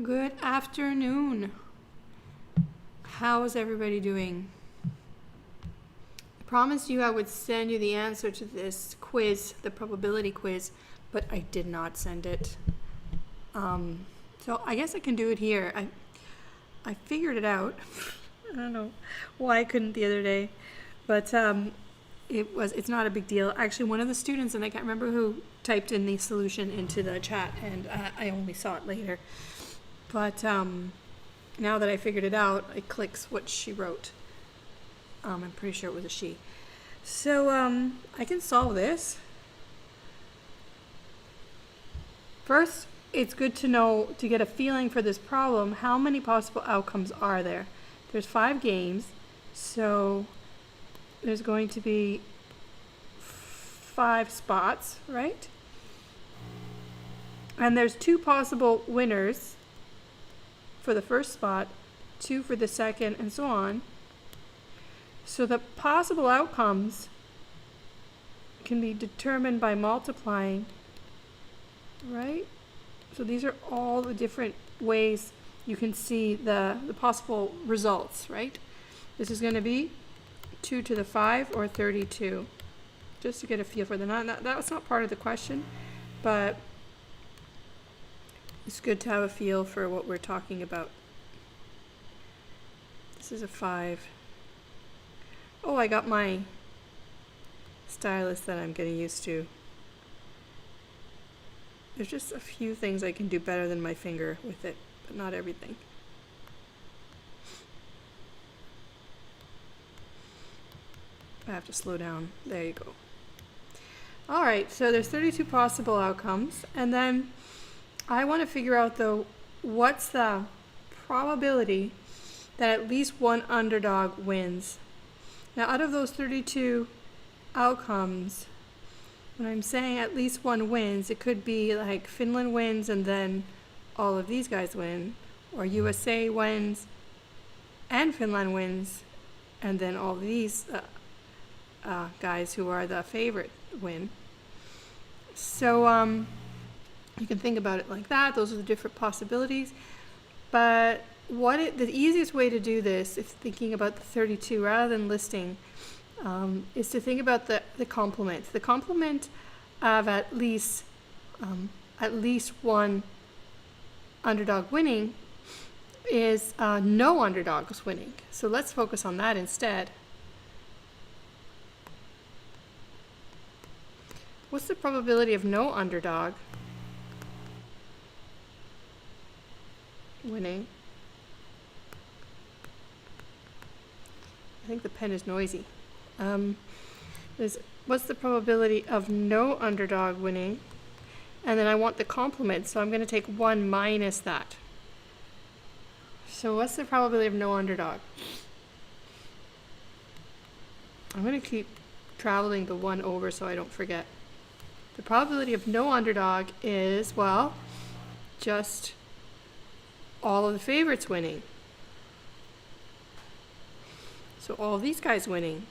Good afternoon. How is everybody doing? I promised you I would send you the answer to this quiz, the probability quiz, but I did not send it. So I guess I can do it here. I figured it out. I don't know why I couldn't the other day, but it's not a big deal. Actually, one of the students, and I can't remember who, typed in the solution into the chat, and I only saw it later. But now that I figured it out, it clicks what she wrote. I'm pretty sure it was a she. So I can solve this. First, it's good to know, to get a feeling for this problem, how many possible outcomes are there? There's 5 games, so there's going to be 5 spots, right? And there's 2 possible winners for the first spot, 2 for the second, and so on. So the possible outcomes can be determined by multiplying, right? So these are all the different ways you can see the possible results, right? This is going to be 2 to the 5 or 32, just to get a feel for that. That was not part of the question, but it's good to have a feel for what we're talking about. This is a 5. Oh, I got my stylus that I'm getting used to. There's just a few things I can do better than my finger with it, but not everything. I have to slow down. There you go. All right, so there's 32 possible outcomes, and then I want to figure out, though, what's the probability that at least one underdog wins. Now, out of those 32 outcomes, when I'm saying at least one wins, it could be like Finland wins and then all of these guys win, or USA wins and Finland wins and then all of these guys who are the favorite win. So you can think about it like that. Those are the different possibilities. But the easiest way to do this, if thinking about the 32 rather than listing, is to think about the complement. The complement of at least one underdog winning is no underdogs winning. So let's focus on that instead. What's the probability of no underdog winning? I think the pen is noisy. What's the probability of no underdog winning? And then I want the complement, so I'm going to take 1 minus that. So what's the probability of no underdog? I'm going to keep traveling the 1 over so I don't forget. The probability of no underdog is, well, just all of the favorites winning. So all of these guys winning.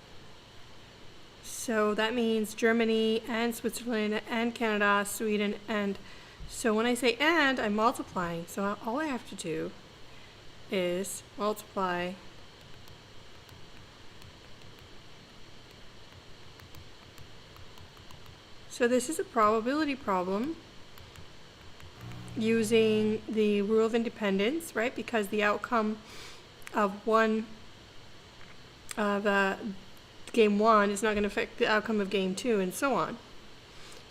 So that means Germany and Switzerland and Canada, Sweden, and so when I say and, I'm multiplying. So all I have to do is multiply So this is a probability problem using the rule of independence, right? Because the outcome of game 1 is not going to affect the outcome of game 2 and so on.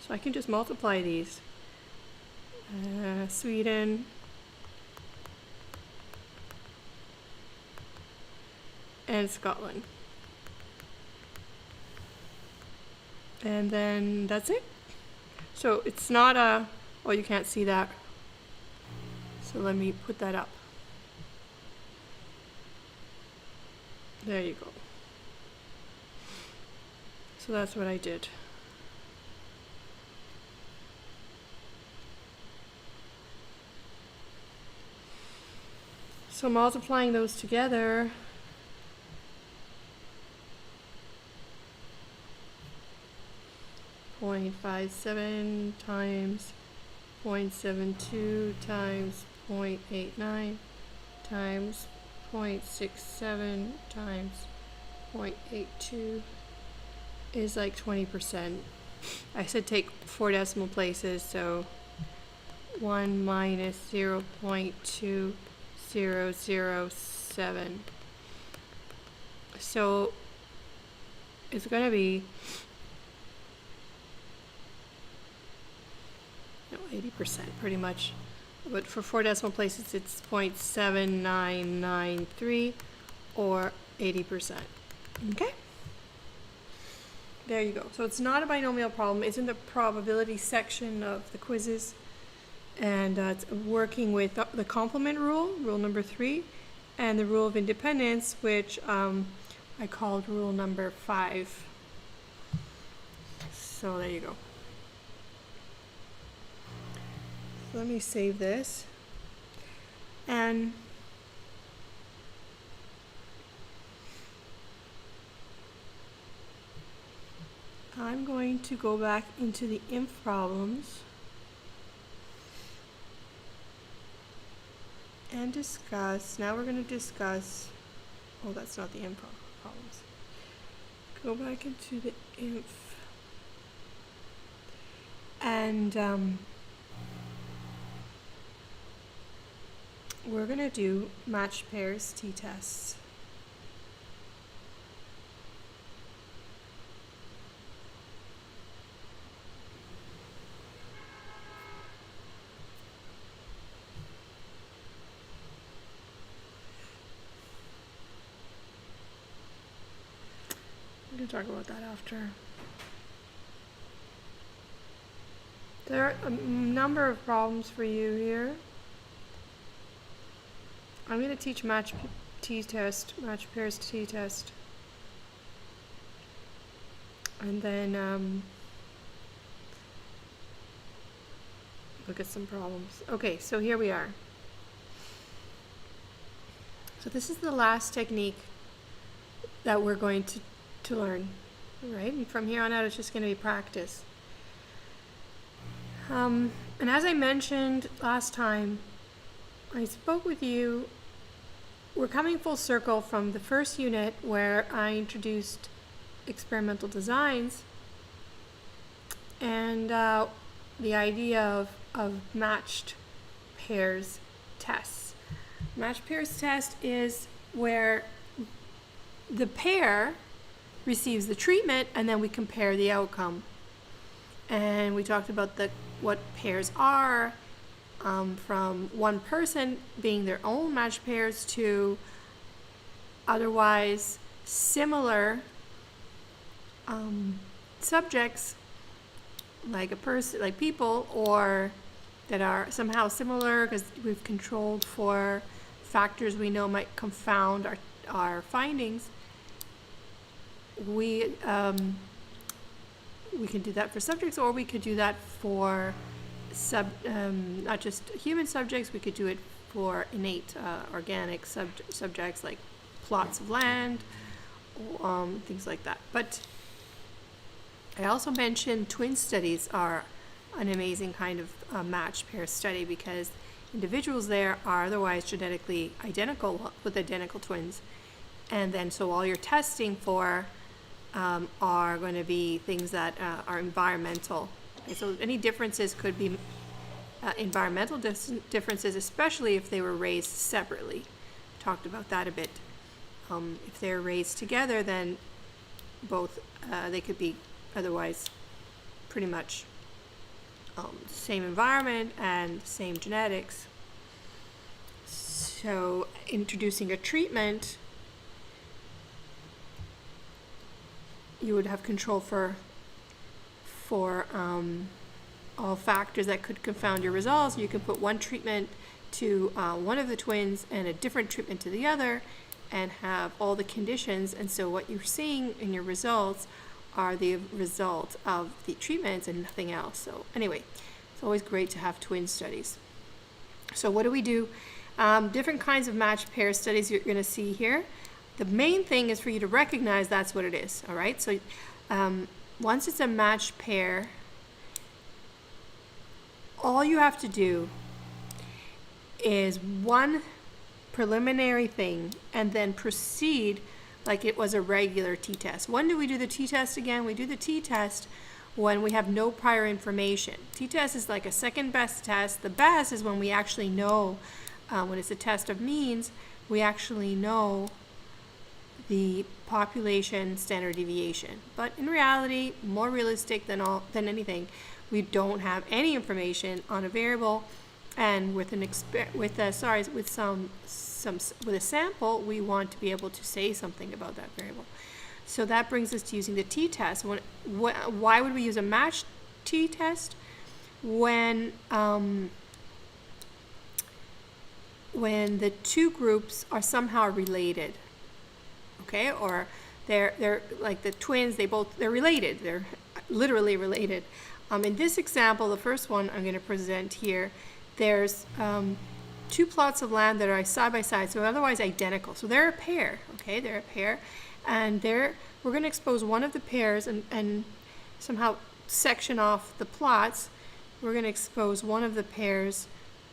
So I can just multiply these. Sweden and Scotland. And then that's it. So it's not oh, you can't see that. So let me put that up. There you go. So that's what I did. So multiplying those together, .57 times 0.72 times 0.89 times 0.67 times 0.82 is like 20%. I said take 4 decimal places, so 1 minus 0.2007. So it's going to be 80% pretty much. But for 4 decimal places, it's 0.7993 or 80%. Okay? There you go. So it's not a binomial problem. It's in the probability section of the quizzes. And it's working with the complement rule, rule number 3, and the rule of independence, which I called rule number 5. So there you go. So let me save this. And I'm going to go back into the IMP problems and discuss. Now we're going to discuss, oh, that's not the IMP problems. Go back into the IMP. And we're going to do matched pairs t-tests. We can talk about that after. There are a number of problems for you here. I'm going to teach match t-test, match pairs t-test. And then look at some problems. Okay, so here we are. So this is the last technique that we're going to learn, right? And from here on out, it's just going to be practice. And as I mentioned last time, I spoke with you. We're coming full circle from the first unit where I introduced experimental designs and the idea of matched pairs tests. Matched pairs test is where the pair receives the treatment and then we compare the outcome. And we talked about what pairs are, from one person being their own matched pairs to otherwise similar subjects, like a person, like people, or that are somehow similar because we've controlled for factors we know might confound our findings. We can do that for subjects, or we could do that for not just human subjects. We could do it for innate organic subjects like plots of land, things like that. But I also mentioned twin studies are an amazing kind of matched pair study because individuals there are otherwise genetically identical with identical twins. And then so all you're testing for are going to be things that are environmental. And so any differences could be environmental differences, especially if they were raised separately. Talked about that a bit. If they're raised together, then both they could be otherwise pretty much same environment and same genetics. So introducing a treatment, you would have control for all factors that could confound your results. You can put one treatment to one of the twins and a different treatment to the other and have all the conditions, and so what you're seeing in your results are the result of the treatments and nothing else. So anyway, it's always great to have twin studies. So what do we do? Different kinds of matched pair studies you're going to see here. The main thing is for you to recognize that's what it is, all right? So once it's a matched pair, all you have to do is one preliminary thing and then proceed like it was a regular t-test. When do we do the t-test again? We do the t-test when we have no prior information. T-test is like a second best test. The best is when we actually know, when it's a test of means, we actually know the population standard deviation. But in reality, more realistic than anything, we don't have any information on a variable, and with a sample, we want to be able to say something about that variable. So that brings us to using the t-test. Why would we use a matched t-test? When the two groups are somehow related, okay, or they're like the twins. They're related. They're literally related. In this example, the first one I'm going to present here, there's two plots of land that are side by side, so otherwise identical. So they're a pair, okay? They're a pair, and we're going to expose one of the pairs and somehow section off the plots. We're going to expose one of the pairs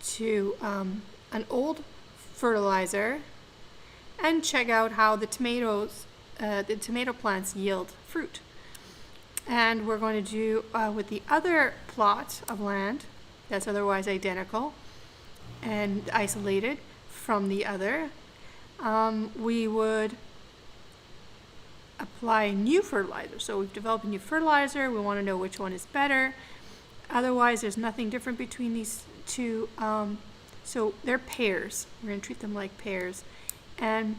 to an old fertilizer and check out how the tomato plants yield fruit. And we're going to do with the other plot of land that's otherwise identical and isolated from the other, we would apply a new fertilizer. So we've developed a new fertilizer. We want to know which one is better. Otherwise, there's nothing different between these two. So they're pairs. We're going to treat them like pairs. And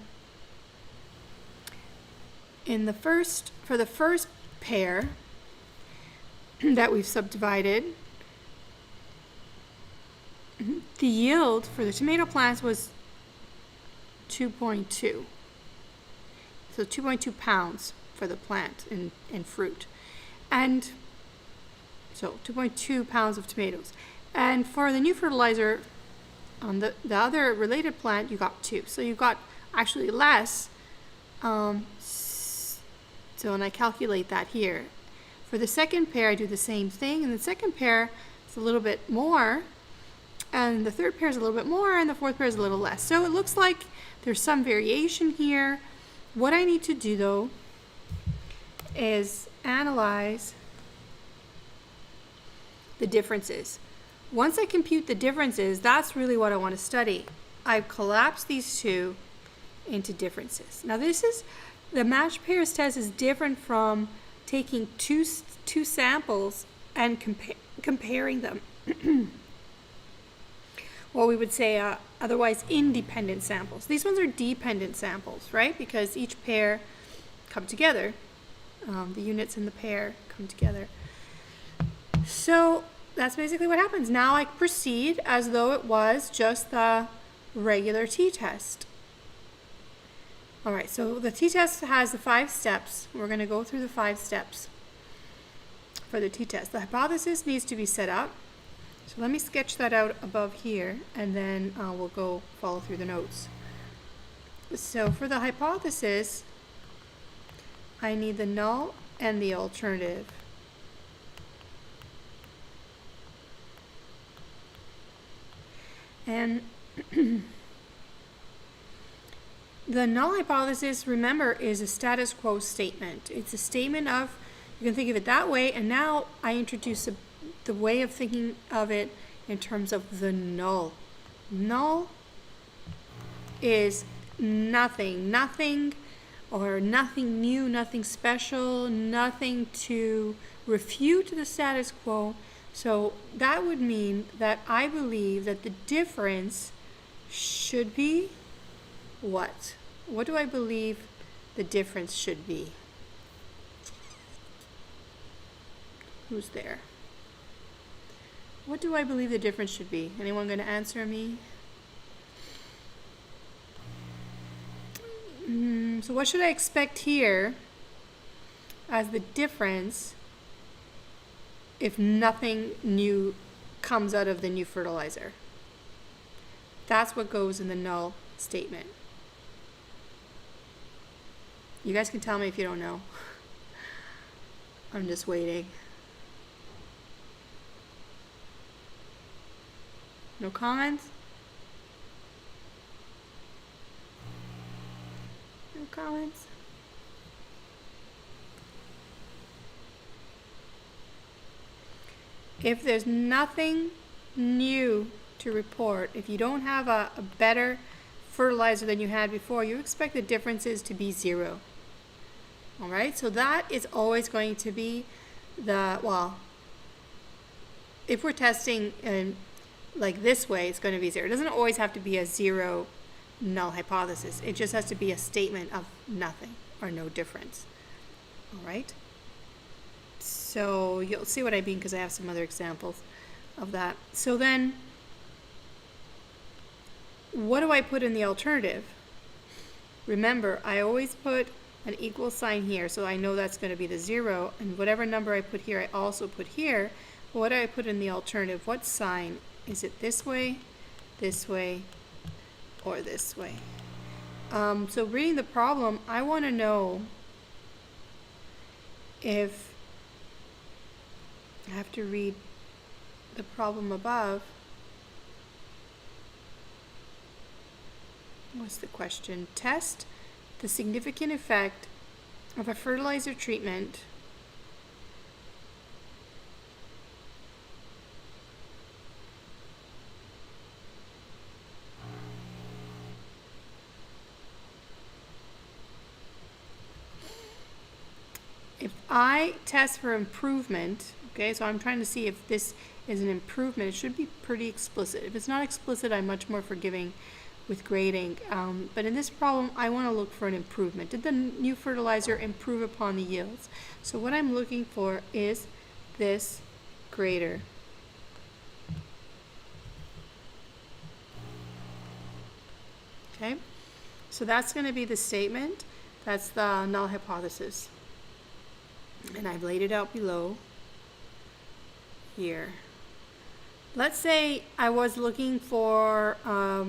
for the first pair that we've subdivided, the yield for the tomato plants was 2.2. So 2.2 pounds for the plant in fruit. And so 2.2 pounds of tomatoes. And for the new fertilizer on the other related plant, you got 2. So you got actually less. So when I calculate that here, for the second pair, I do the same thing. And the second pair is a little bit more. And the third pair is a little bit more. And the fourth pair is a little less. So it looks like there's some variation here. What I need to do, though, is analyze the differences. Once I compute the differences, that's really what I want to study. I've collapsed these two into differences. Now the matched pairs test is different from taking two samples and comparing them. What we would say otherwise independent samples. These ones are dependent samples, right? Because each pair come together. The units in the pair come together. So that's basically what happens. Now I proceed as though it was just the regular t-test. All right, so the t-test has the 5 steps. We're going to go through the 5 steps for the t-test. The hypothesis needs to be set up. So let me sketch that out above here, and then we'll go follow through the notes. So for the hypothesis, I need the null and the alternative. And the null hypothesis, remember, is a status quo statement. It's a statement of, you can think of it that way, and now I introduce the way of thinking of it in terms of the null. Null is nothing or nothing new, nothing special, nothing to refute the status quo. So that would mean that I believe that the difference should be what? What do I believe the difference should be? Who's there? What do I believe the difference should be? Anyone going to answer me? So what should I expect here as the difference if nothing new comes out of the new fertilizer? That's what goes in the null statement. You guys can tell me if you don't know. I'm just waiting. No comments? No comments? If there's nothing new to report, if you don't have a better fertilizer than you had before, you expect the differences to be 0. All right, so that is always going to be well, if we're testing like this way, it's going to be 0. It doesn't always have to be a 0 null hypothesis. It just has to be a statement of nothing or no difference. All right, so you'll see what I mean because I have some other examples of that. So then, what do I put in the alternative? Remember, I always put an equal sign here, so I know that's going to be the 0, and whatever number I put here, I also put here. What do I put in the alternative? What sign? Is it this way, or this way? So reading the problem, I want to know if I have to read the problem above. What's the question? Test the significant effect of a fertilizer treatment if I test for improvement. Okay, so I'm trying to see if this is an improvement. It should be pretty explicit. If it's not explicit, I'm much more forgiving with grading. But in this problem, I want to look for an improvement. Did the new fertilizer improve upon the yields? So what I'm looking for is this greater. Okay, so that's going to be the statement. That's the null hypothesis. And I've laid it out below here. Let's say I was looking for a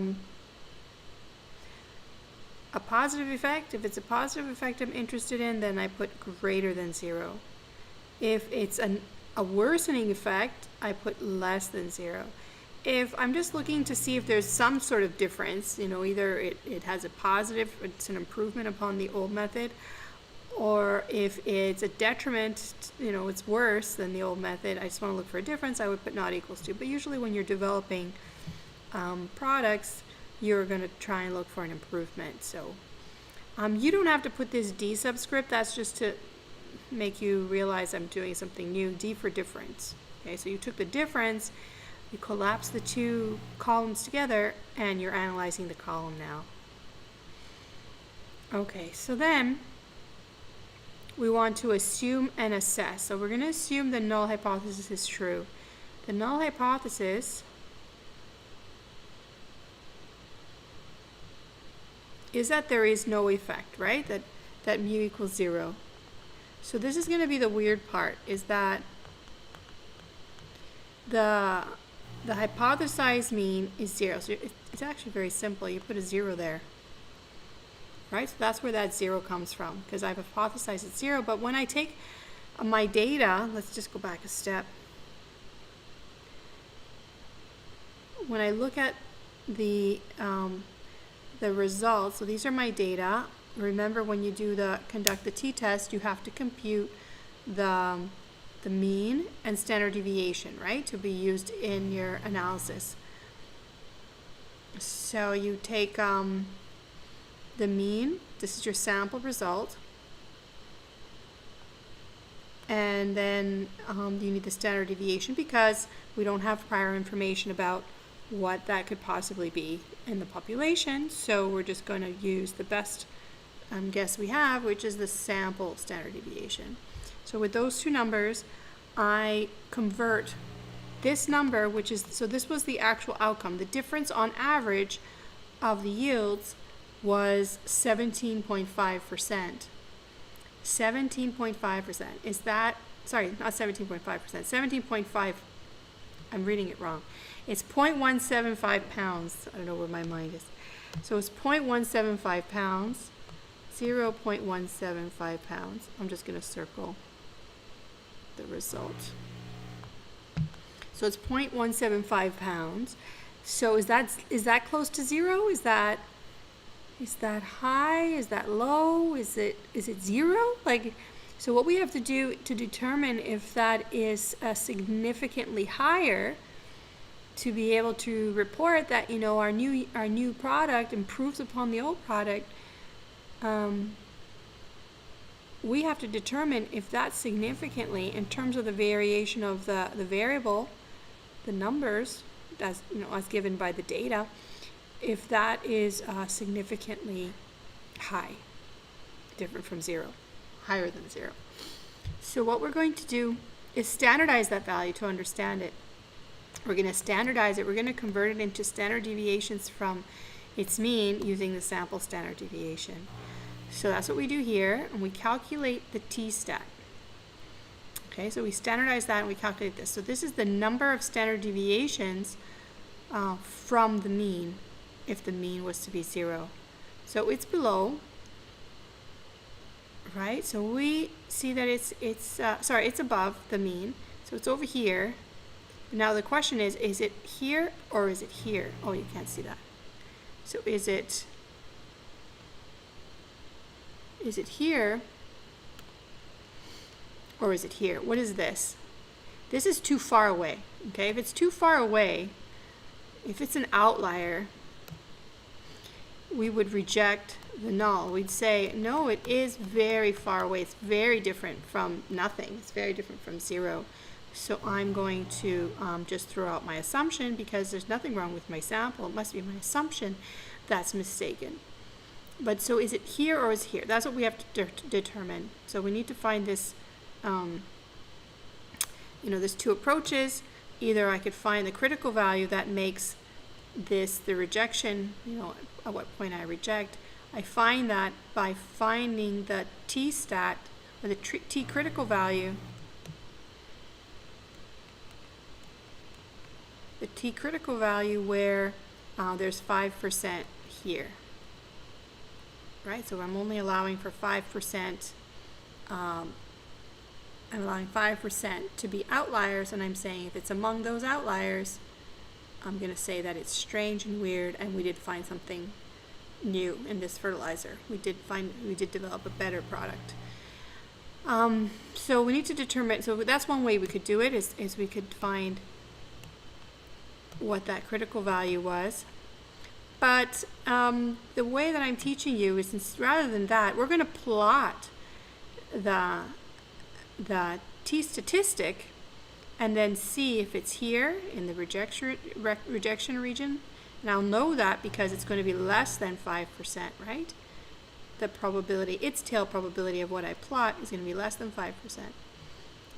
positive effect. If it's a positive effect I'm interested in, then I put greater than 0. If it's a worsening effect, I put less than 0. If I'm just looking to see if there's some sort of difference, either it has a positive, it's an improvement upon the old method, or if it's a detriment, it's worse than the old method, I just want to look for a difference, I would put not equals to. But usually when you're developing products, you're going to try and look for an improvement. So you don't have to put this D subscript. That's just to make you realize I'm doing something new. D for difference. Okay, so you took the difference, you collapse the two columns together, and you're analyzing the column now. Okay, so then we want to assume and assess. So we're going to assume the null hypothesis is true. The null hypothesis is that there is no effect, right? That mu equals 0. So this is going to be the weird part, is that the hypothesized mean is 0. So it's actually very simple. You put a 0 there, right? So that's where that 0 comes from, because I've hypothesized it's 0. But when I take my data, let's just go back a step. When I look at the results, so these are my data. Remember, when you conduct the t-test, you have to compute the mean and standard deviation, right, to be used in your analysis. So you take the mean, this is your sample result, and then you need the standard deviation because we don't have prior information about what that could possibly be in the population, so we're just going to use the best guess we have, which is the sample standard deviation. So with those two numbers, I convert this number, which is, so this was the actual outcome. The difference on average of the yields was 17.5%. 17.5%. Is that, sorry, not 17.5%, 17.5, I'm reading it wrong. It's 0.175 pounds. I don't know where my mind is. So it's 0.175 pounds, 0.175 pounds. I'm just going to circle the result. So it's 0.175 pounds. So is that close to 0? Is that Is that high? Is that low? Is it 0? Like, so what we have to do to determine if that is significantly higher, to be able to report that, you know, our new product improves upon the old product, we have to determine if that's significantly, in terms of the variation of the variable, the numbers, as you know, as given by the data, if that is significantly high, different from 0, higher than 0. So what we're going to do is standardize that value to understand it. We're going to standardize it. We're going to convert it into standard deviations from its mean using the sample standard deviation. So that's what we do here, and we calculate the t-stat. Okay, so we standardize that and we calculate this. So this is the number of standard deviations from the mean, if the mean was to be 0. So it's below, right? So we see that it's above the mean. So it's over here. Now the question is it here or is it here? Oh, you can't see that. So is it here or is it here? What is this? This is too far away. Okay, if it's too far away, if it's an outlier, we would reject the null. We'd say, no, it is very far away. It's very different from nothing. It's very different from 0. So I'm going to just throw out my assumption, because there's nothing wrong with my sample. It must be my assumption that's mistaken. But so is it here or is it here? That's what we have to determine. So we need to find this, you know, there's two approaches. Either I could find the critical value that makes this the rejection, you know, at what point I reject. I find that by finding the t-stat, or the t-critical value, the t-critical value where there's 5% here. Right, so I'm only allowing for 5%, I'm allowing 5% to be outliers, and I'm saying if it's among those outliers, I'm going to say that it's strange and weird, and we did find something new in this fertilizer. We did develop a better product. So we need to determine, so that's one way we could do it, is we could find what that critical value was. But the way that I'm teaching you is, rather than that, we're going to plot the t-statistic and then see if it's here in the rejection region. And I'll know that because it's going to be less than 5%, right? The probability, its tail probability of what I plot is going to be less than 5%.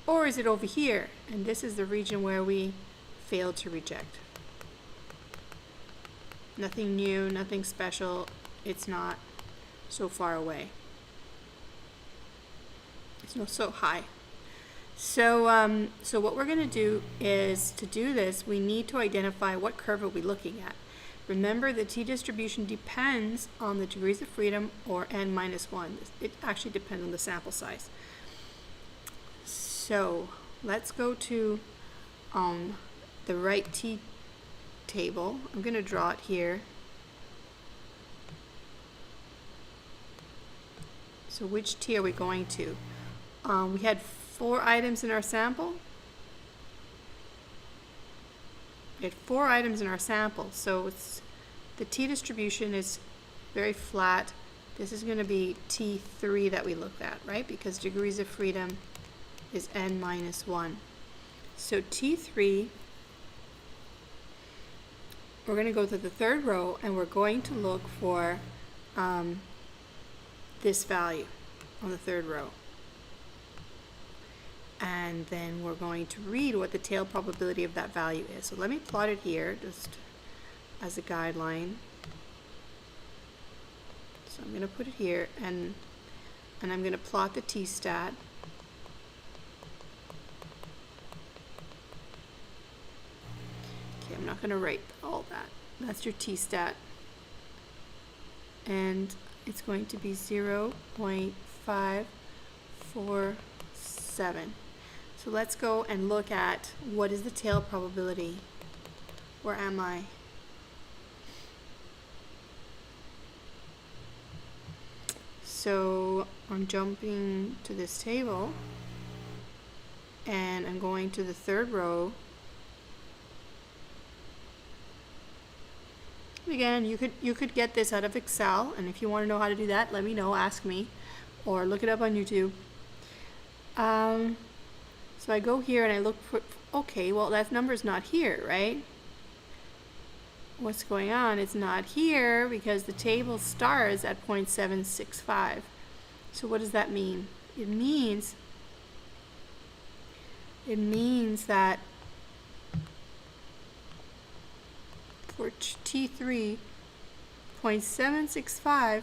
Or is it over here? And this is the region where we failed to reject. Nothing new, nothing special. It's not so far away. It's not so high. So, so what we're going to do is, to do this, we need to identify what curve are we looking at. Remember, the t-distribution depends on the degrees of freedom, or n-1. It actually depends on the sample size. So let's go to the right t-table. I'm going to draw it here. So which t are we going to? We had 4 items in our sample. We had 4 items in our sample, so it's, the t-distribution is very flat. This is going to be t3 that we looked at, right? Because degrees of freedom is n-1. So t3, we're going to go to the 3rd row, and we're going to look for this value on the 3rd row. And then we're going to read what the tail probability of that value is. So let me plot it here just as a guideline. So I'm going to put it here, and I'm going to plot the t-stat. Okay, I'm not going to write all that. That's your t-stat. And it's going to be 0.547. So let's go and look at what is the tail probability. Where am I? So I'm jumping to this table and I'm going to the third row. Again, you could get this out of Excel, and if you want to know how to do that, let me know, ask me, or look it up on YouTube. So I go here and I look for, okay, well that number's not here, right? What's going on? It's not here because the table starts at 0.765. So what does that mean? It means that for T3, 0.765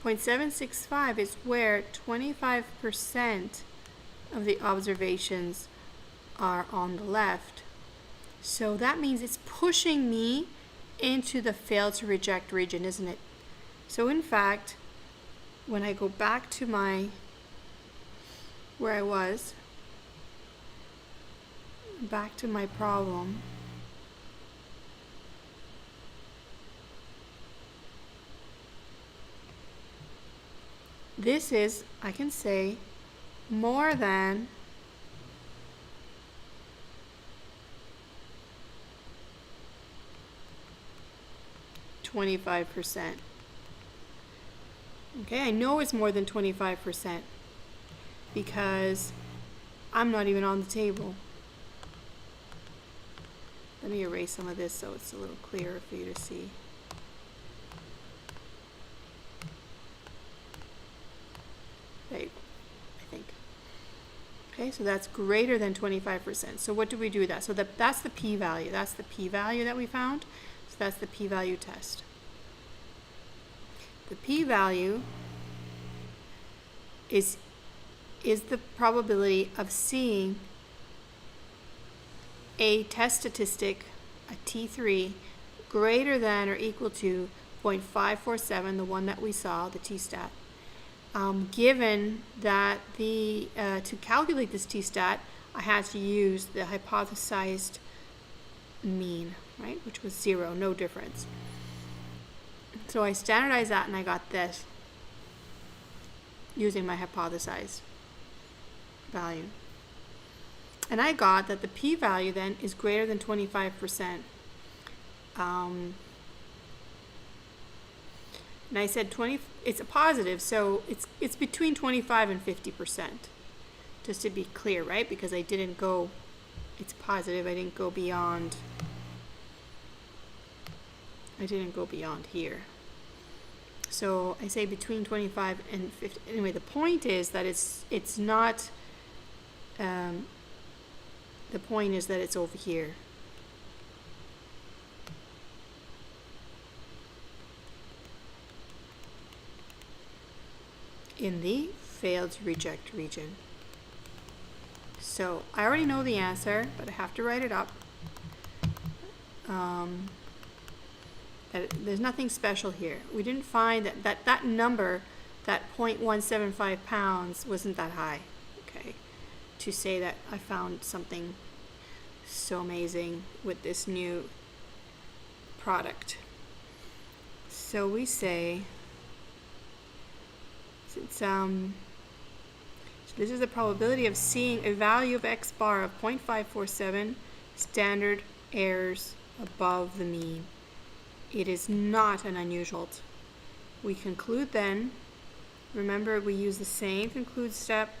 0.765 is where 25% of the observations are on the left. So that means it's pushing me into the fail to reject region, isn't it? So in fact, when I go back to where I was, back to my problem, this is, I can say, more than 25%. Okay, I know it's more than 25% because I'm not even on the table. Let me erase some of this so it's a little clearer for you to see. There you go, I think. Okay, so that's greater than 25%. So what do we do with that? So that's the p-value. That's the p-value that we found. So that's the p-value test. The p-value is the probability of seeing a test statistic, a T3, greater than or equal to 0.547, the one that we saw, the t-stat. Given that to calculate this t-stat, I had to use the hypothesized mean, right, which was 0, no difference. So I standardized that and I got this using my hypothesized value. And I got that the p-value then is greater than 25%. And I said it's a positive, so it's between 25 and 50%. Just to be clear, right? Because I didn't go, it's positive, I didn't go beyond here. So I say between 25 and 50. Anyway, the point is that it's not, the point is that it's over here. In the failed to reject region. So I already know the answer, but I have to write it up. There's nothing special here. We didn't find that number, that 0.175 pounds, wasn't that high, okay, to say that I found something so amazing with this new product. So we say, so this is the probability of seeing a value of x bar of 0.547 standard errors above the mean. It is not an unusual. We conclude then, remember we use the same conclude step,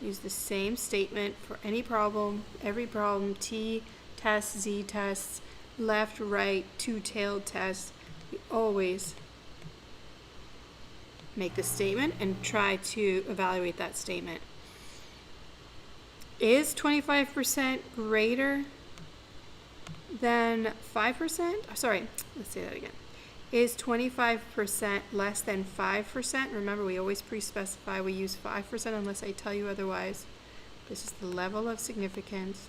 use the same statement for any problem, every problem, t tests, z tests, left, right, two-tailed tests. We always make the statement and try to evaluate that statement. Is 25% greater than 5%? Sorry, let's say that again. Is 25% less than 5%? Remember, we always pre-specify we use 5% unless I tell you otherwise. This is the level of significance.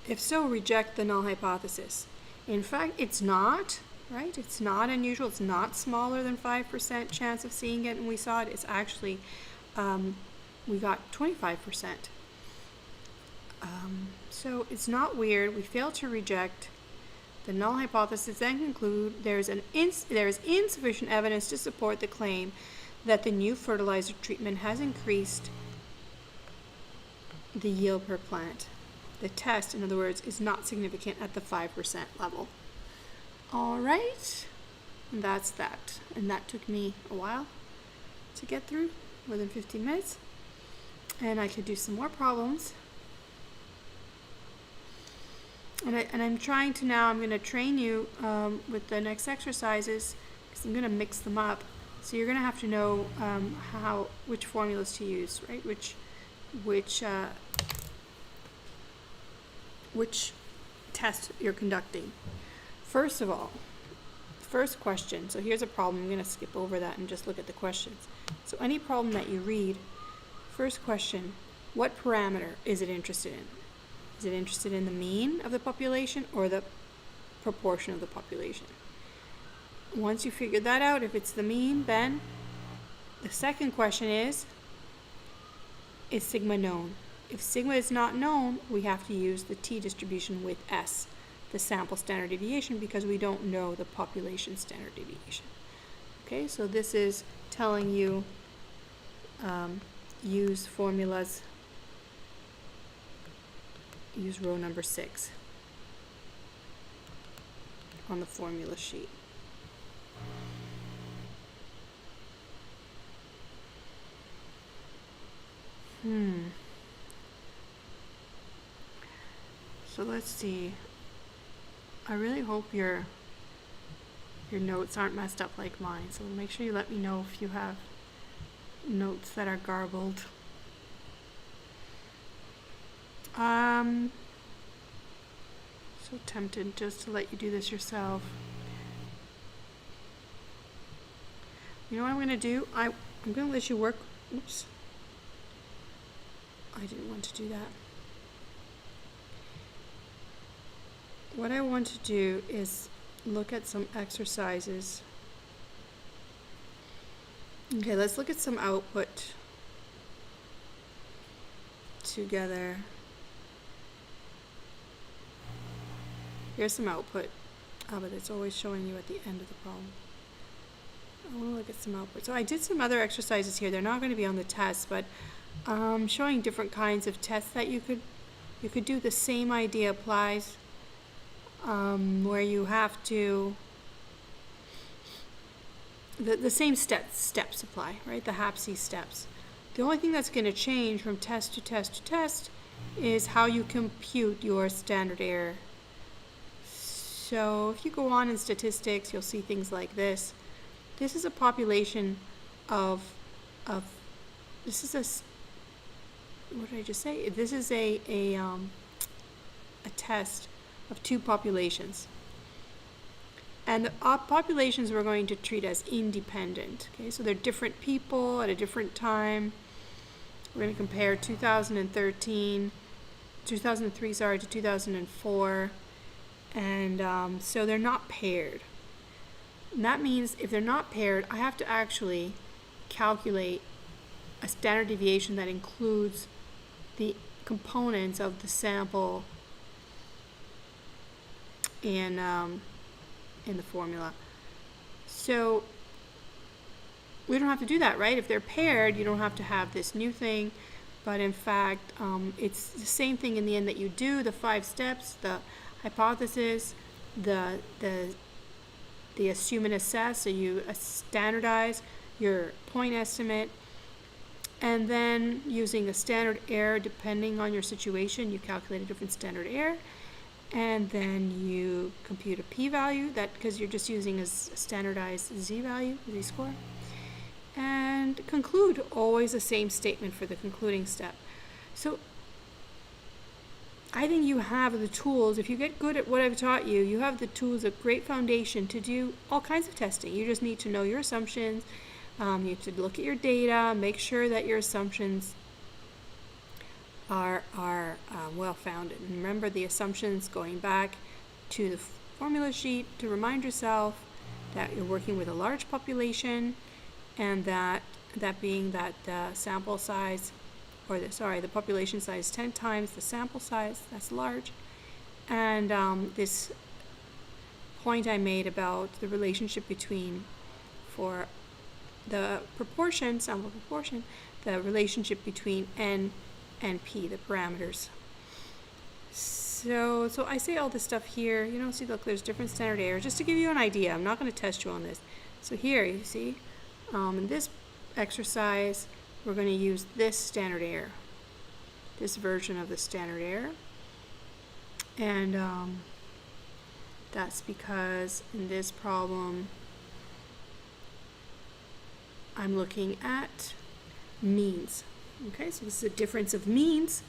If so, reject the null hypothesis. In fact, it's not, right? It's not unusual. It's not smaller than 5% chance of seeing it, and we saw it. It's actually, we got 25%. So it's not weird. We failed to reject the null hypothesis, then conclude there is insufficient evidence to support the claim that the new fertilizer treatment has increased the yield per plant. The test, in other words, is not significant at the 5% level. All right, and that's that. And that took me a while to get through, more than 15 minutes. And I could do some more problems. And I'm trying to now, I'm going to train you with the next exercises, because I'm going to mix them up. So you're going to have to know which formulas to use, right? Which test you're conducting. First of all, first question. So here's a problem. I'm going to skip over that and just look at the questions. So any problem that you read, first question, what parameter is it interested in? Is it interested in the mean of the population or the proportion of the population? Once you figure that out, if it's the mean, then the second question is sigma known? If sigma is not known, we have to use the t-distribution with S, the sample standard deviation, because we don't know the population standard deviation. Okay, so this is telling you use formulas. Use row number 6 on the formula sheet. So let's see. I really hope your notes aren't messed up like mine. So make sure you let me know if you have notes that are garbled. So tempted just to let you do this yourself. You know what I'm going to do? I'm going to let you work. Oops. I didn't want to do that. What I want to do is look at some exercises. Okay, let's look at some output together. Here's some output, but it's always showing you at the end of the problem. I want to look at some output. So I did some other exercises here. They're not going to be on the test, but showing different kinds of tests that you could do. The same idea applies, where you have to, the same steps apply, right? The HAPC steps. The only thing that's going to change from test to test to test is how you compute your standard error. So if you go on in statistics, you'll see things like this. This is a population of this is a, what did I just say? This is a test of two populations. And the populations we're going to treat as independent. Okay, so they're different people at a different time. We're going to compare 2003 to 2004. And so they're not paired. And that means if they're not paired, I have to actually calculate a standard deviation that includes the components of the sample in the formula. So we don't have to do that, right? If they're paired, you don't have to have this new thing. But in fact, it's the same thing in the end that you do, the 5 steps, the hypothesis, the assume and assess, so you standardize your point estimate, and then using a standard error depending on your situation, you calculate a different standard error, and then you compute a p-value, that because you're just using a standardized z-value, z-score, and conclude, always the same statement for the concluding step. So I think you have the tools. If you get good at what I've taught you, you have the tools, a great foundation to do all kinds of testing. You just need to know your assumptions. You have to look at your data, make sure that your assumptions are well-founded. And remember the assumptions going back to the formula sheet to remind yourself that you're working with a large population, and that being that the sample size, or the population size 10 times the sample size, that's large. And this point I made about the relationship between, for the proportion, sample proportion, the relationship between n and p, the parameters. So I say all this stuff here. You know, see, look, there's different standard errors, just to give you an idea. I'm not going to test you on this. So here, you see, in this exercise, we're going to use this standard error, this version of the standard error. And that's because in this problem, I'm looking at means. Okay, so this is a difference of means.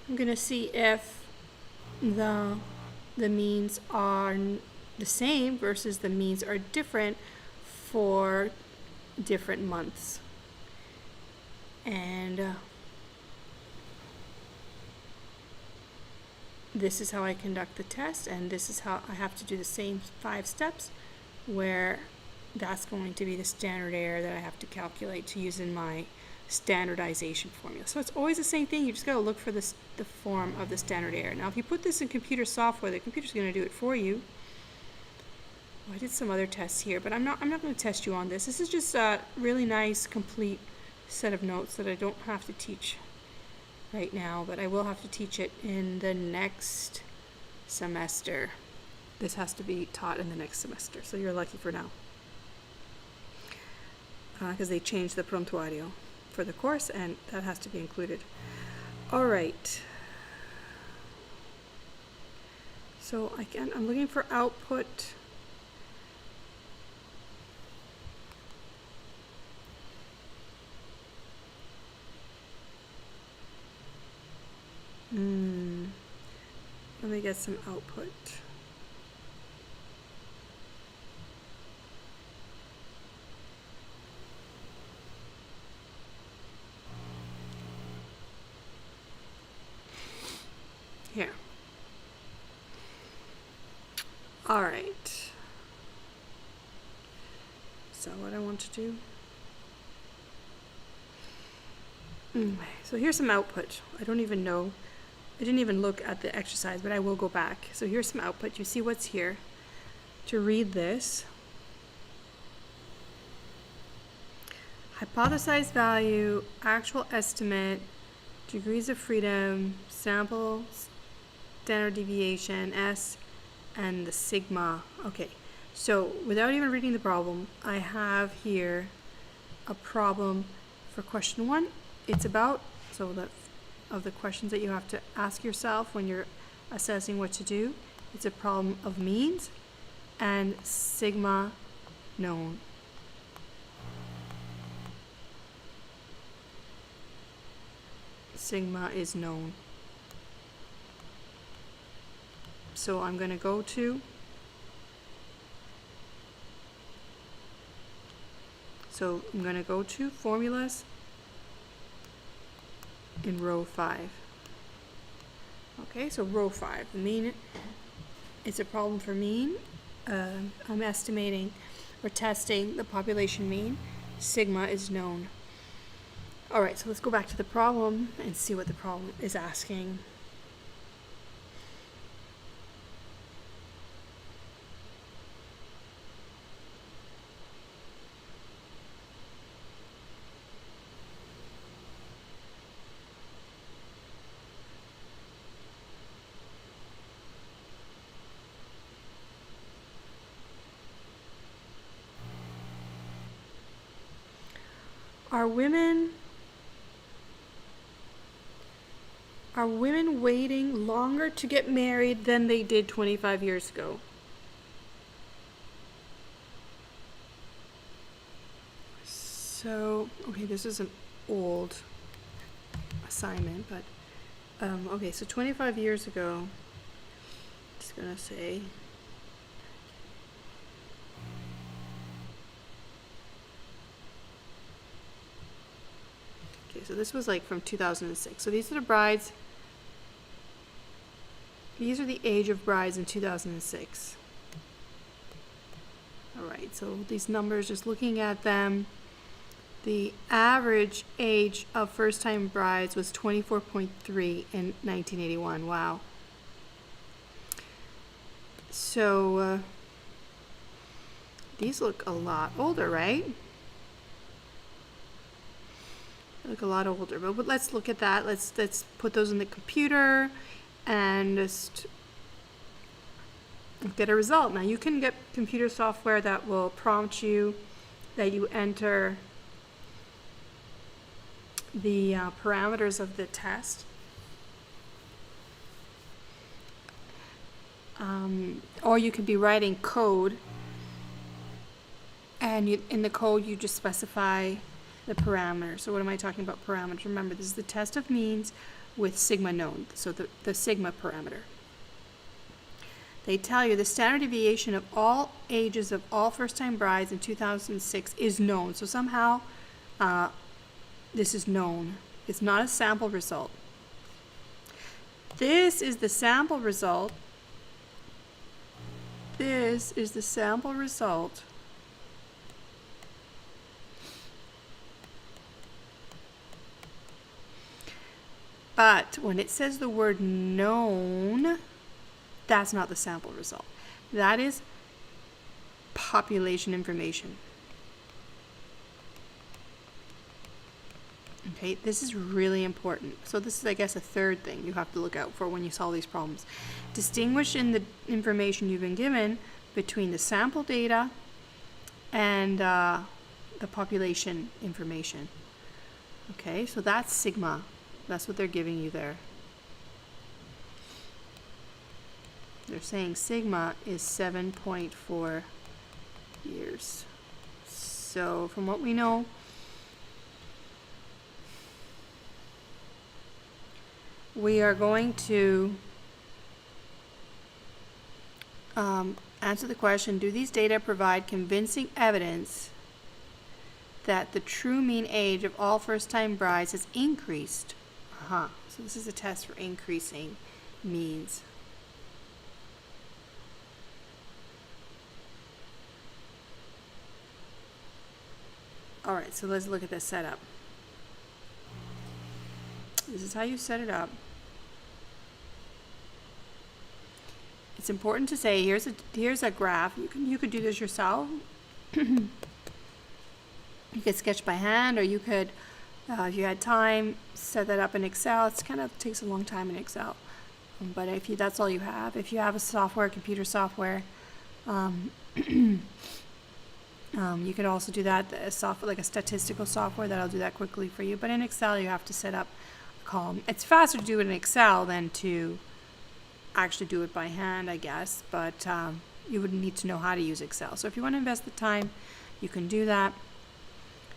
I'm going to see if the means are the same versus the means are different for different months. And this is how I conduct the test, and this is how I have to do the same 5 steps, where that's going to be the standard error that I have to calculate to use in my standardization formula. So it's always the same thing. You just got to look for the form of the standard error. Now, if you put this in computer software, the computer's going to do it for you. I did some other tests here, but I'm not going to test you on this. This is just a really nice, complete set of notes that I don't have to teach right now, but I will have to teach it in the next semester. This has to be taught in the next semester, so you're lucky for now, because they changed the Prontuario for the course, and that has to be included. All right. So I'm looking for output. Let me get some output. Here. All right. So what I want to do. So here's some output. I don't even know. I didn't even look at the exercise, but I will go back. So here's some output. You see what's here. To read this, hypothesized value, actual estimate, degrees of freedom, sample, standard deviation, S, and the sigma. Okay, so without even reading the problem, I have here a problem for question 1. It's about, of the questions that you have to ask yourself when you're assessing what to do, it's a problem of means and sigma known. Sigma is known. So I'm going to go to formulas in row 5. Okay, so row 5, the mean, it's a problem for mean. I'm estimating or testing the population mean. Sigma is known. All right, so let's go back to the problem and see what the problem is asking. Are women waiting longer to get married than they did 25 years ago? So, okay, this is an old assignment, but okay, so 25 years ago, just gonna say, okay, so this was like from 2006. So these are the brides These are the age of brides in 2006. All right, so these numbers, just looking at them, the average age of first-time brides was 24.3 in 1981. Wow. So these look a lot older, right? They look a lot older, but let's look at that. Let's put those in the computer and just get a result. Now you can get computer software that will prompt you that you enter the parameters of the test. Or you could be writing code, and in the code you just specify the parameters. So what am I talking about parameters? Remember, this is the test of means with sigma known, so the sigma parameter. They tell you the standard deviation of all ages of all first-time brides in 2006 is known. So somehow this is known. It's not a sample result. This is the sample result. This is the sample result but when it says the word known, that's not the sample result. That is population information. Okay, this is really important. So this is, I guess, a third thing you have to look out for when you solve these problems. Distinguish in the information you've been given between the sample data and the population information. Okay, so that's sigma. That's what they're giving you there. They're saying sigma is 7.4 years. So from what we know, we are going to answer the question, do these data provide convincing evidence that the true mean age of all first-time brides has increased? So this is a test for increasing means. All right, so let's look at this setup. This is how you set it up. It's important to say, here's a graph. You could do this yourself. You could sketch by hand, or you could, if you had time, set that up in Excel. It kind of takes a long time in Excel, but if that's all you have. If you have a software, computer software, you could also do that. A software like a statistical software that'll do that quickly for you. But in Excel, you have to set up a column. It's faster to do it in Excel than to actually do it by hand, I guess. But you would need to know how to use Excel. So if you want to invest the time, you can do that.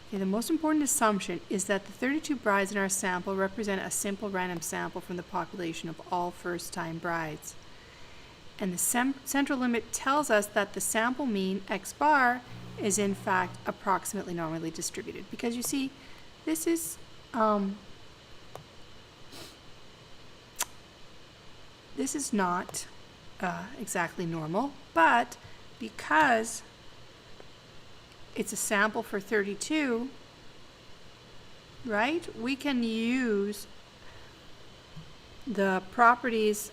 Okay, the most important assumption is that the 32 brides in our sample represent a simple random sample from the population of all first-time brides. And the central limit tells us that the sample mean x bar is in fact approximately normally distributed. Because you see, this is not exactly normal, but because it's a sample for 32, right? We can use the properties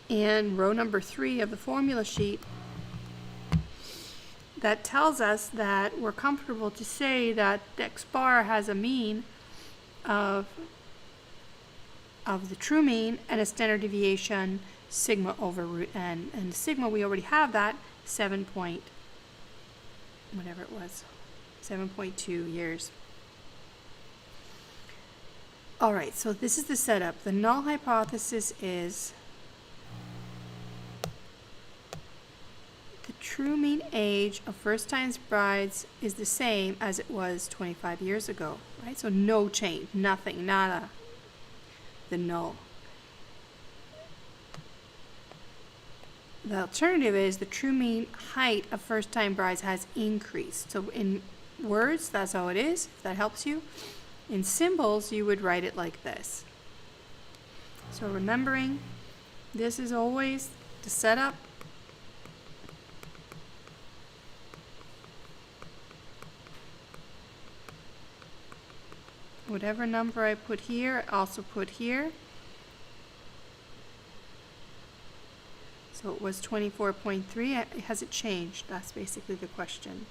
in row number 3 of the formula sheet that tells us that we're comfortable to say that x bar has a mean of the true mean and a standard deviation sigma over root n. And sigma, we already have that, 7.2 years. All right, so this is the setup. The null hypothesis is the true mean age of first-time brides is the same as it was 25 years ago, right? So no change, nothing, nada, the null. The alternative is the true mean height of first-time brides has increased. So in words, that's how it is, if that helps you. In symbols, you would write it like this. So remembering This is always the setup. Whatever number I put here, I also put here. So it was 24.3. Has it changed? That's basically the question.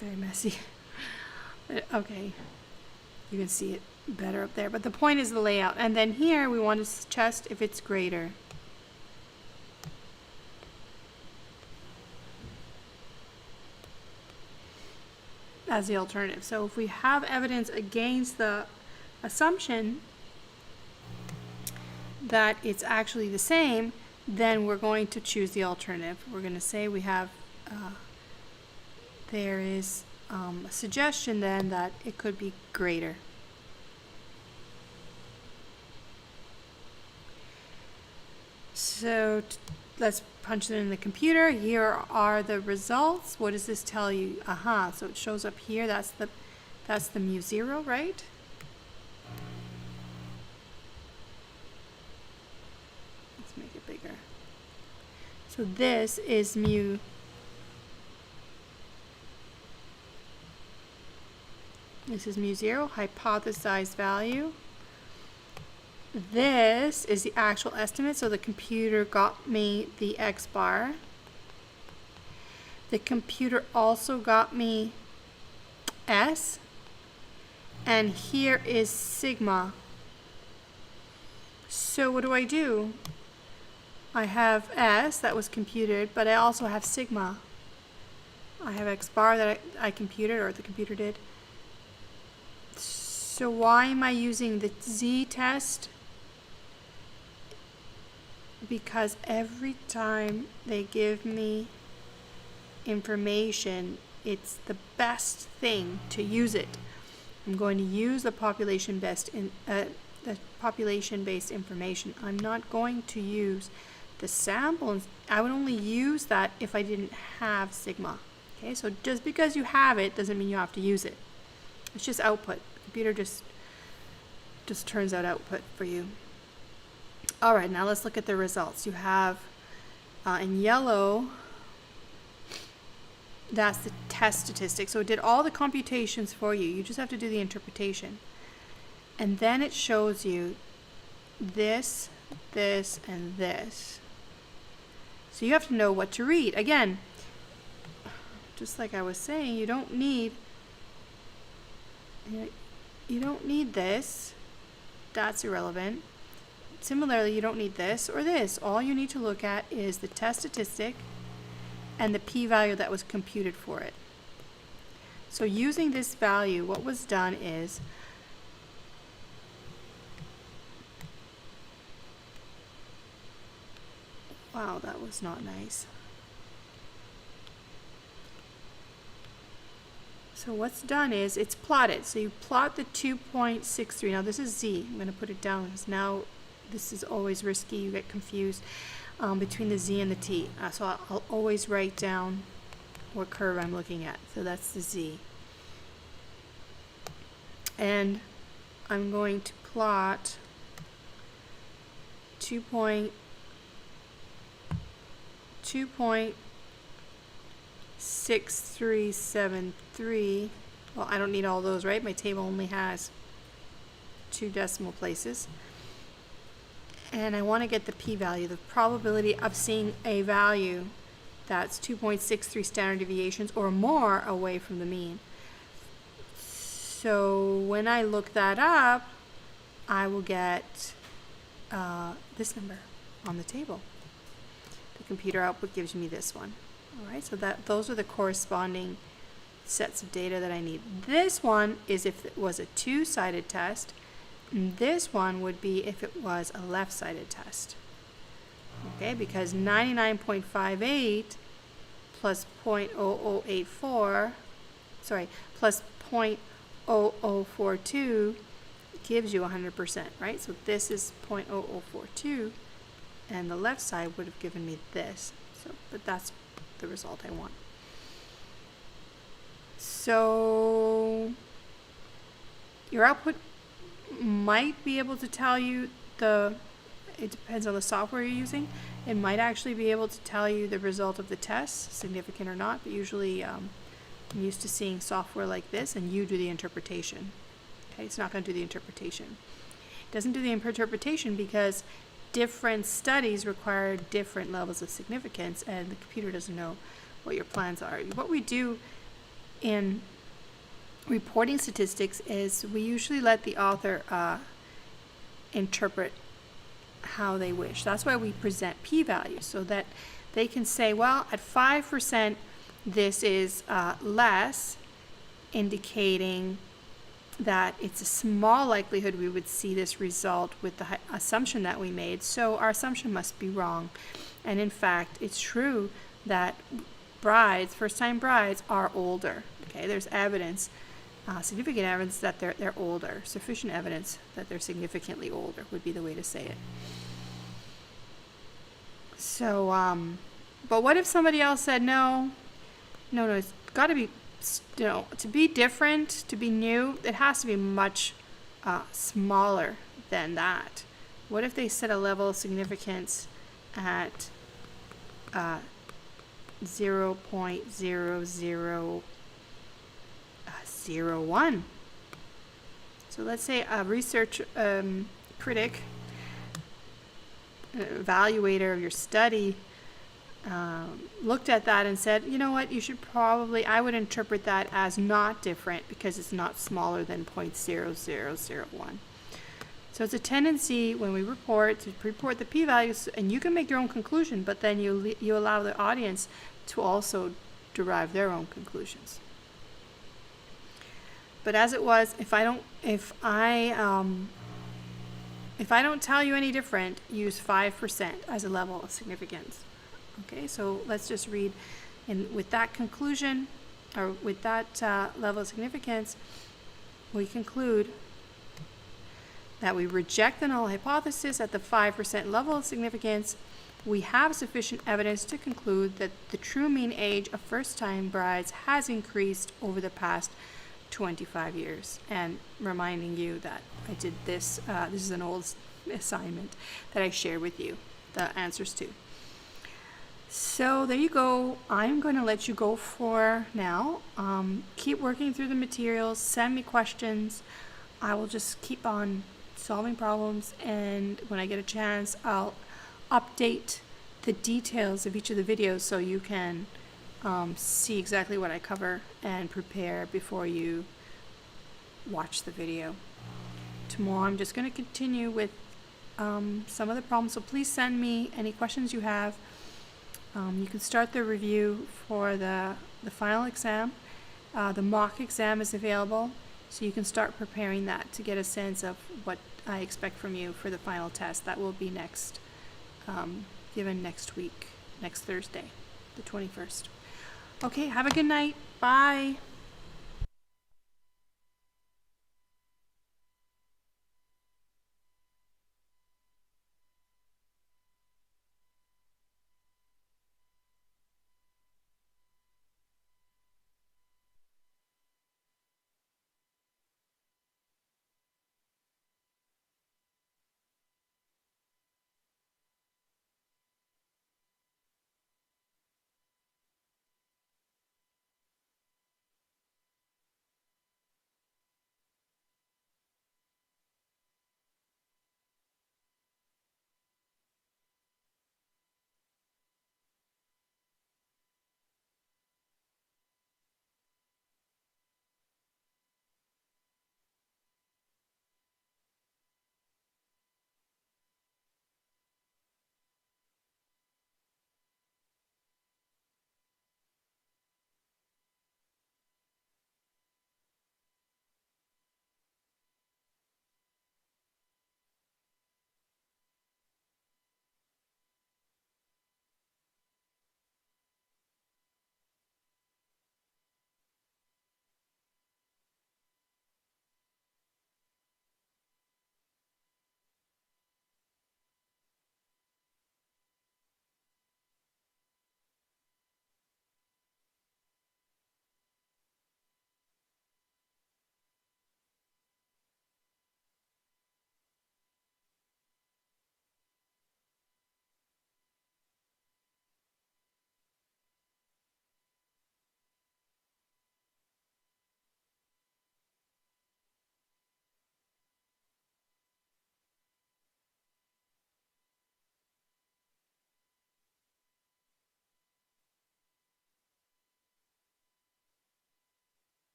Very messy. Okay, you can see it better up there, but the point is the layout. And then here we want to test if it's greater. As the alternative. So if we have evidence against the assumption that it's actually the same, then we're going to choose the alternative. We're going to say we have there is a suggestion then that it could be greater. So let's punch it in the computer. Here are the results. What does this tell you? Aha, so it shows up here. That's the mu0, right? Let's make it bigger. So this is mu. This is mu0, hypothesized value. This is the actual estimate, so the computer got me the x bar. The computer also got me S, and here is sigma. So what do? I have S that was computed, but I also have sigma. I have x bar that I computed, or the computer did. So why am I using the z-test? Because every time they give me information, it's the best thing to use it. I'm going to use the population-based information. I'm not going to use the sample. I would only use that if I didn't have sigma. Okay, so just because you have it doesn't mean you have to use it. It's just output. The computer just turns out output for you. All right, now let's look at the results. You have in yellow, that's the test statistic. So it did all the computations for you. You just have to do the interpretation. And then it shows you this, this, and this. So you have to know what to read. Again, just like I was saying, you don't need this. That's irrelevant. Similarly, you don't need this or this. All you need to look at is the test statistic and the p-value that was computed for it. So using this value, what was done is wow, that was not nice. So what's done is it's plotted. So you plot the 2.63. Now this is z. I'm going to put it down because now this is always risky. You get confused between the z and the t. So I'll always write down what curve I'm looking at. So that's the z. And I'm going to plot 2.6373. Well, I don't need all those, right? My table only has 2 decimal places. And I want to get the p-value, the probability of seeing a value that's 2.63 standard deviations or more away from the mean. So when I look that up, I will get this number on the table. The computer output gives me this one. All right, so those are the corresponding sets of data that I need. This one is if it was a 2-sided test. And this one would be if it was a left-sided test. Okay, because 99.58 plus 0.0084, sorry, plus 0.0042 gives you 100%, right? So this is 0.0042, and the left side would have given me this. So, but that's the result I want. So your output might be able to tell you it depends on the software you're using. It might actually be able to tell you the result of the test, significant or not, but usually I'm used to seeing software like this and you do the interpretation. Okay, it's not going to do the interpretation. It doesn't do the interpretation because different studies require different levels of significance and the computer doesn't know what your plans are. What we do in reporting statistics is we usually let the author interpret how they wish. That's why we present p-values, so that they can say, well, at 5% this is less, indicating that it's a small likelihood we would see this result with the assumption that we made, so our assumption must be wrong. And in fact, it's true that brides, first-time brides, are older. Okay, there's evidence, significant evidence that they're older. Sufficient evidence that they're significantly older would be the way to say it. So, but what if somebody else said, no, it's got to be, to be different, to be new, it has to be much smaller than that. What if they set a level of significance at 0.0001? So let's say a research critic, evaluator of your study, looked at that and said, you know what, you should probably, I would interpret that as not different because it's not smaller than 0.0001. So it's a tendency when we report to report the p-values, and you can make your own conclusion, but then you allow the audience to also derive their own conclusions. But as it was, if I don't tell you any different, use 5% as a level of significance. Okay, so let's just read, and with that conclusion, or with that level of significance, we conclude that we reject the null hypothesis at the 5% level of significance. We have sufficient evidence to conclude that the true mean age of first-time brides has increased over the past 25 years. And reminding you that I did this, this is an old assignment that I shared with you, the answers to. So there you go. I'm going to let you go for now. Keep working through the materials. Send me questions. I will just keep on solving problems, and when I get a chance, I'll update the details of each of the videos so you can see exactly what I cover and prepare before you watch the video. Tomorrow I'm just going to continue with some of the problems, so please send me any questions you have. You can start the review for the final exam. The mock exam is available, so you can start preparing that to get a sense of what I expect from you for the final test. That will be given next week, next Thursday, the 21st. Okay, have a good night. Bye.